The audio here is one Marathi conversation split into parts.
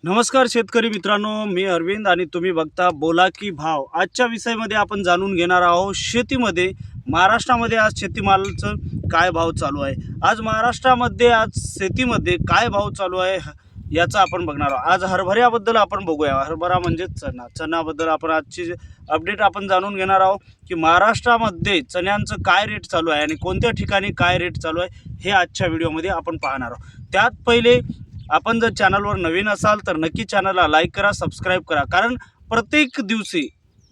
नमस्कार शेतकरी मित्रांनो, मी अरविंद आणि तुम्ही बघता बोला की भाव। आजच्या विषयामध्ये आपण जाणून घेणार आहोत शेतीमध्ये महाराष्ट्रामध्ये आज शेतीमालाचं काय भाव चालू आहे। आज महाराष्ट्रामध्ये आज शेतीमध्ये काय भाव चालू आहे याचा आपण बघणार आहोत। आज हरभऱ्याबद्दल आपण बघूया। हरभरा म्हणजे चणाबद्दल आपण आजची अपडेट आपण जाणून घेणार आहोत की महाराष्ट्रामध्ये चण्यांचं काय रेट चालू आहे आणि कोणत्या ठिकाणी काय रेट चालू आहे हे आजच्या व्हिडिओमध्ये आपण पाहणार आहोत। त्यात पहिले आपण जर चॅनलवर नवीन असाल तर नक्की चॅनलला लाईक करा, सबस्क्राईब करा, कारण प्रत्येक दिवशी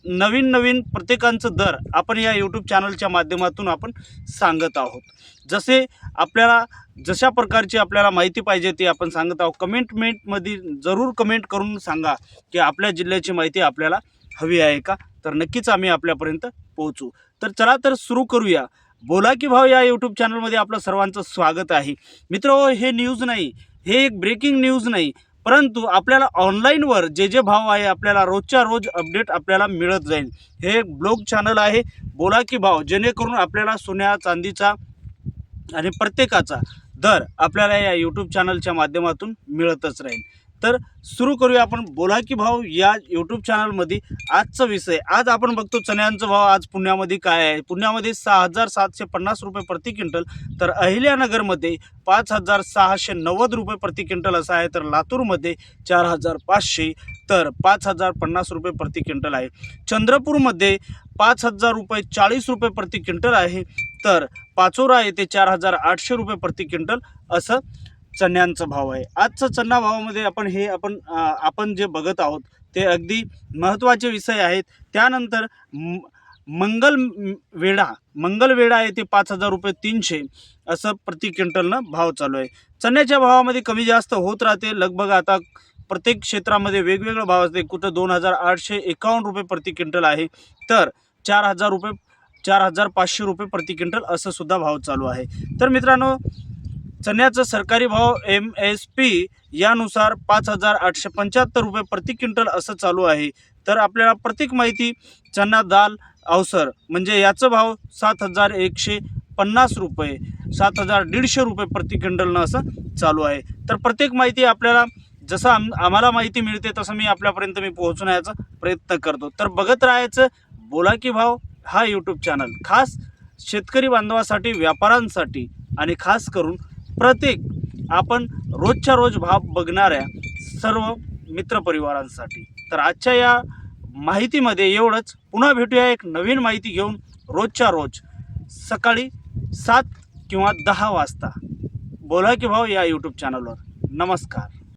नवीन प्रत्येकांचं दर आपण या यूट्यूब चॅनलच्या माध्यमातून आपण सांगत आहोत। जसे आपल्याला जशा प्रकारची आपल्याला माहिती पाहिजे ती आपण सांगत आहोत। कमेंटमध्ये जरूर कमेंट करून सांगा की आपल्या जिल्ह्याची माहिती आपल्याला हवी आहे का, तर नक्कीच आम्ही आपल्यापर्यंत पोहोचू। तर चला तर सुरू करूया। बोला की भाव या यूट्यूब चॅनलमध्ये आपलं सर्वांचं स्वागत आहे। मित्रो, हे न्यूज नाही, हे एक ब्रेकिंग न्यूज नाही, परंतु आपल्याला ऑनलाईनवर जे भाव आहे आपल्याला रोजच्या रोज अपडेट आपल्याला मिळत जाईल। हे एक ब्लॉग चॅनल आहे बोला की भाव, जेणेकरून आपल्याला सोन्या चांदीचा आणि प्रत्येकाचा दर आपल्याला या यूट्यूब चॅनलच्या माध्यमातून मिळतच राहील। तर सुरू करूया आपण बोला की भाव या यूट्यूब चॅनलमध्ये आजचा विषय। आज आपण बघतो चण्यांचा भाव आज पुण्यामध्ये काय आहे। पुण्यामध्ये 6,750 रुपये प्रति क्विंटल, तर अहिल्यानगरमध्ये 5,690 रुपये प्रति क्विंटल असा आहे, तर लातूरमध्ये 4,500 तर 5,050 रुपये प्रति क्विंटल आहे। चंद्रपूरमध्ये 5,000 रुपये 40 रुपये प्रति क्विंटल आहे, तर पाचोरा येथे 4,800 रुपये प्रति क्विंटल असं चण्यांचा भाव आहे। आजचा चण्णा भावामध्ये आपण जे बघत आहोत ते अगदी महत्त्वाचे विषय आहेत। त्यानंतर मंगलवेढा येथे 5,000 रुपये 300 असं प्रति क्विंटलनं भाव चालू आहे। चण्याच्या भावामध्ये कमी जास्त होत राहते लगभग। आता प्रत्येक क्षेत्रामध्ये वेगवेगळे भाव असते। कुठं 2,851 रुपये प्रति क्विंटल आहे, तर 4,500 रुपये प्रति क्विंटल असं सुद्धा भाव चालू आहे। तर मित्रांनो, चण्याचा सरकारी भाव MSP यानुसार 5,875 रुपये प्रति क्विंटल असं चालू आहे। तर आपल्याला प्रत्येक माहिती चना दाल अवसर म्हणजे याचा भाव 7,150 रुपये 7,150 रुपये प्रति क्विंटलनं असं चालू आहे। तर प्रत्येक माहिती आपल्याला जसं आम्हाला माहिती मिळते तसं मी आपल्यापर्यंत पोहोचण्याचा प्रयत्न करतो। तर बघत राहायचं बोला की भाव हा यूट्यूब चॅनल, खास शेतकरी बांधवासाठी, व्यापाऱ्यांसाठी आणि खास करून प्रत्येक आपण रोजच्या रोज भाव बघणाऱ्या सर्व मित्रपरिवारांसाठी। तर आजच्या या माहितीमध्ये एवढंच। पुन्हा भेटूया एक नवीन माहिती घेऊन रोजच्या रोज सकाळी 7 किंवा 10 वाजता बोला की भाव या यूट्यूब चॅनलवर। नमस्कार।